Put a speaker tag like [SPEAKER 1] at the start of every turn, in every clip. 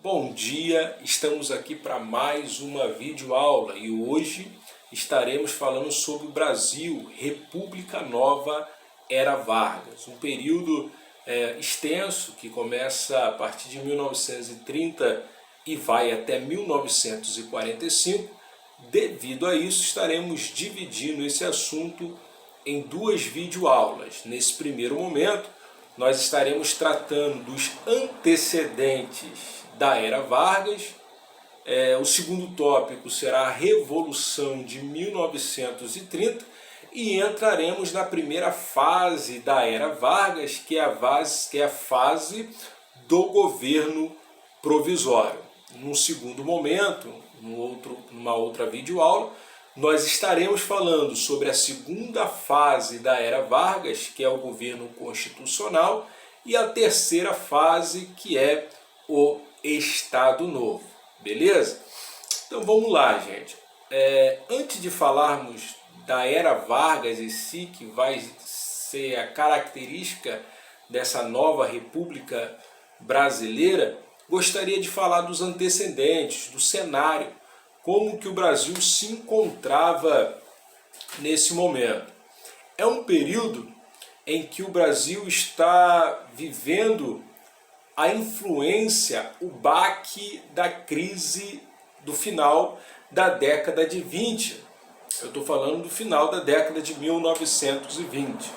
[SPEAKER 1] Bom dia, estamos aqui para mais uma videoaula e hoje estaremos falando sobre o Brasil, República Nova, Era Vargas. Um período extenso que começa a partir de 1930 e vai até 1945. Devido a isso, estaremos dividindo esse assunto em duas videoaulas. Nesse primeiro momento, nós estaremos tratando dos antecedentes da Era Vargas. O segundo tópico será a Revolução de 1930 e entraremos na primeira fase da Era Vargas, que é a fase do governo provisório. Num segundo momento, numa outra videoaula, nós estaremos falando sobre a segunda fase da Era Vargas, que é o governo constitucional, e a terceira fase, que é o Estado Novo. Beleza? Então vamos lá, gente. Antes de falarmos da Era Vargas em si, que vai ser a característica dessa nova República Brasileira, gostaria de falar dos antecedentes, do cenário, como que o Brasil se encontrava nesse momento. É um período em que o Brasil está vivendo a influência, o baque da crise do final da década de 20. Eu estou falando do final da década de 1920.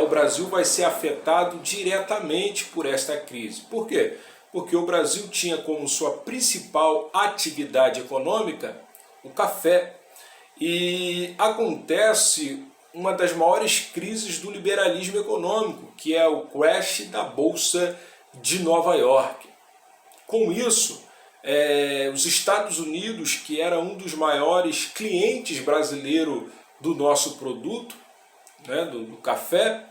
[SPEAKER 1] O Brasil vai ser afetado diretamente por esta crise. Por quê? Porque o Brasil tinha como sua principal atividade econômica o café. E acontece uma das maiores crises do liberalismo econômico, que é o crash da Bolsa de Nova York. Com isso, os Estados Unidos, que era um dos maiores clientes brasileiros do nosso produto, do café,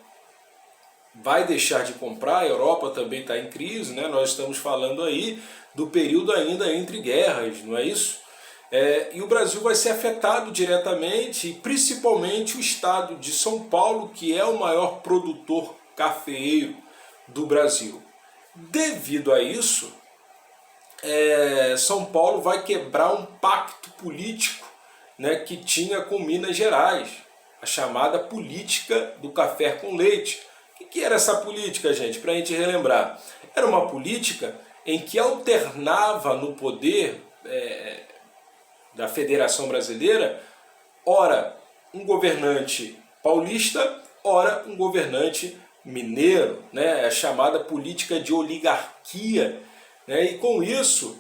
[SPEAKER 1] vai deixar de comprar. A Europa também está em crise, Nós estamos falando aí do período ainda entre guerras, não é isso? E o Brasil vai ser afetado diretamente, e principalmente o estado de São Paulo, que é o maior produtor cafeeiro do Brasil. Devido a isso, São Paulo vai quebrar um pacto político que tinha com Minas Gerais, a chamada política do café com leite. O que era essa política, gente? Para a gente relembrar. Era uma política em que alternava no poder da Federação Brasileira, ora um governante paulista, ora um governante mineiro, a chamada política de oligarquia. E com isso,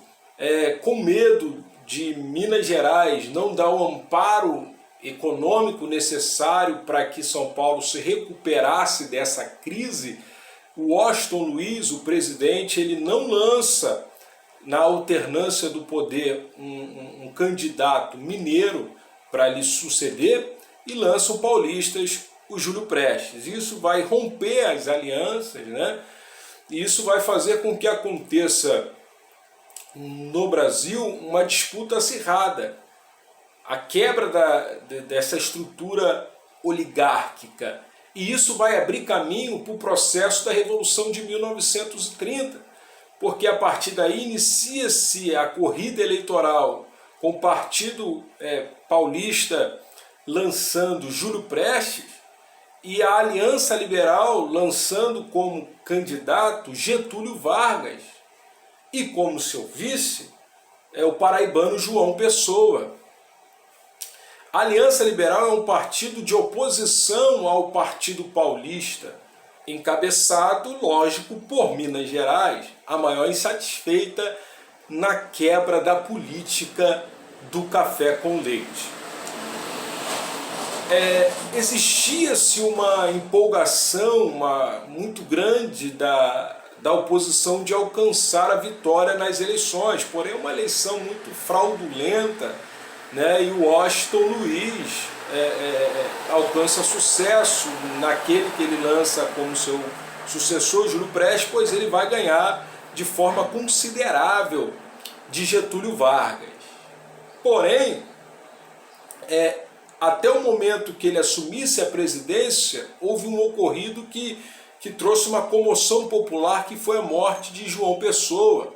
[SPEAKER 1] com medo de Minas Gerais não dar o amparo econômico necessário para que São Paulo se recuperasse dessa crise, o Washington Luiz, o presidente, ele não lança na alternância do poder um candidato mineiro para lhe suceder e lança o paulistas, o Júlio Prestes. Isso vai romper as alianças, E isso vai fazer com que aconteça no Brasil uma disputa acirrada, a quebra dessa estrutura oligárquica. E isso vai abrir caminho para o processo da Revolução de 1930, porque a partir daí inicia-se a corrida eleitoral com o Partido Paulista lançando Júlio Prestes e a Aliança Liberal lançando como candidato Getúlio Vargas e como seu vice o paraibano João Pessoa. A Aliança Liberal é um partido de oposição ao Partido Paulista, encabeçado, lógico, por Minas Gerais, a maior insatisfeita na quebra da política do café com leite. Existia-se uma empolgação muito grande da oposição de alcançar a vitória nas eleições, porém uma eleição muito fraudulenta, e o Washington Luiz alcança sucesso naquele que ele lança como seu sucessor, Júlio Prestes, pois ele vai ganhar de forma considerável de Getúlio Vargas. Porém, até o momento que ele assumisse a presidência, houve um ocorrido que trouxe uma comoção popular, que foi a morte de João Pessoa.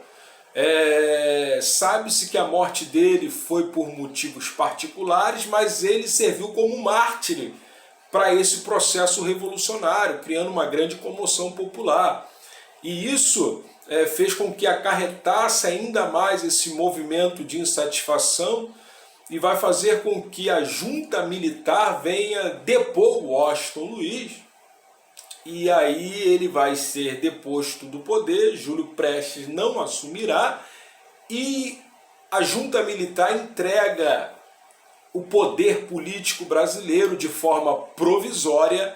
[SPEAKER 1] Sabe-se que a morte dele foi por motivos particulares, mas ele serviu como mártir para esse processo revolucionário, criando uma grande comoção popular. E isso fez com que acarretasse ainda mais esse movimento de insatisfação e vai fazer com que a junta militar venha depor Washington Luiz, e aí ele vai ser deposto do poder, Júlio Prestes não assumirá, e a junta militar entrega o poder político brasileiro de forma provisória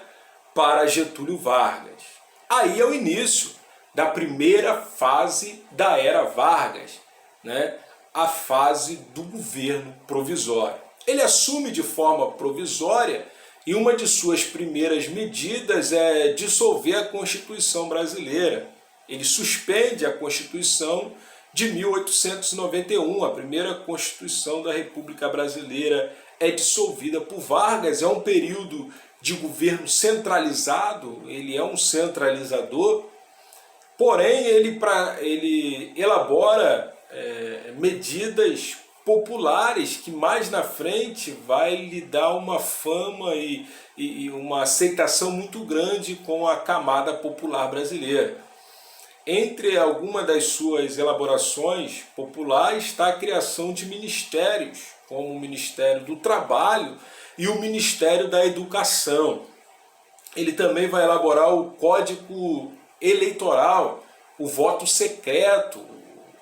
[SPEAKER 1] para Getúlio Vargas. Aí é o início da primeira fase da era Vargas, né? A fase do governo provisório. Ele assume de forma provisória e uma de suas primeiras medidas é dissolver a Constituição brasileira. Ele suspende a Constituição de 1891, a primeira Constituição da República Brasileira é dissolvida por Vargas. É um período de governo centralizado, ele é um centralizador, porém ele elabora medidas populares que mais na frente vai lhe dar uma fama e uma aceitação muito grande com a camada popular brasileira. Entre algumas das suas elaborações populares está a criação de ministérios, como o Ministério do Trabalho e o Ministério da Educação. Ele também vai elaborar o Código Eleitoral, o voto secreto.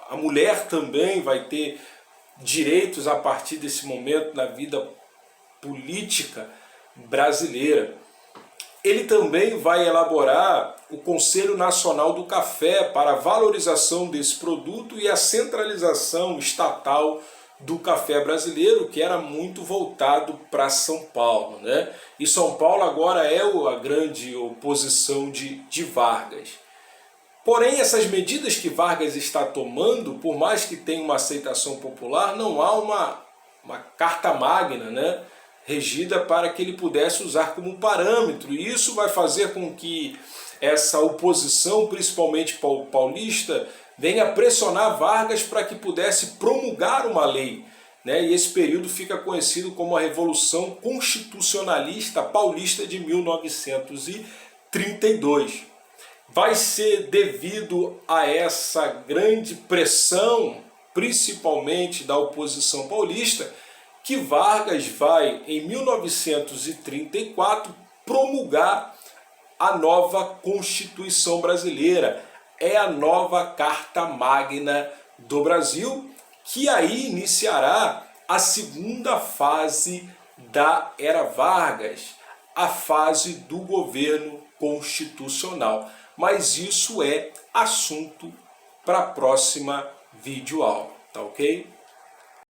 [SPEAKER 1] A mulher também vai ter direitos a partir desse momento na vida política brasileira. Ele também vai elaborar o Conselho Nacional do Café para a valorização desse produto e a centralização estatal do café brasileiro, que era muito voltado para São Paulo, né? E São Paulo agora é a grande oposição de Vargas. Porém, essas medidas que Vargas está tomando, por mais que tenha uma aceitação popular, não há uma carta magna, né, regida para que ele pudesse usar como parâmetro. E isso vai fazer com que essa oposição, principalmente paulista, venha pressionar Vargas para que pudesse promulgar uma lei, né? E esse período fica conhecido como a Revolução Constitucionalista Paulista de 1932. Vai ser devido a essa grande pressão, principalmente da oposição paulista, que Vargas vai, em 1934, promulgar a nova Constituição Brasileira. É a nova Carta Magna do Brasil, que aí iniciará a segunda fase da Era Vargas, a fase do governo constitucional. Mas isso é assunto para a próxima videoaula, tá ok?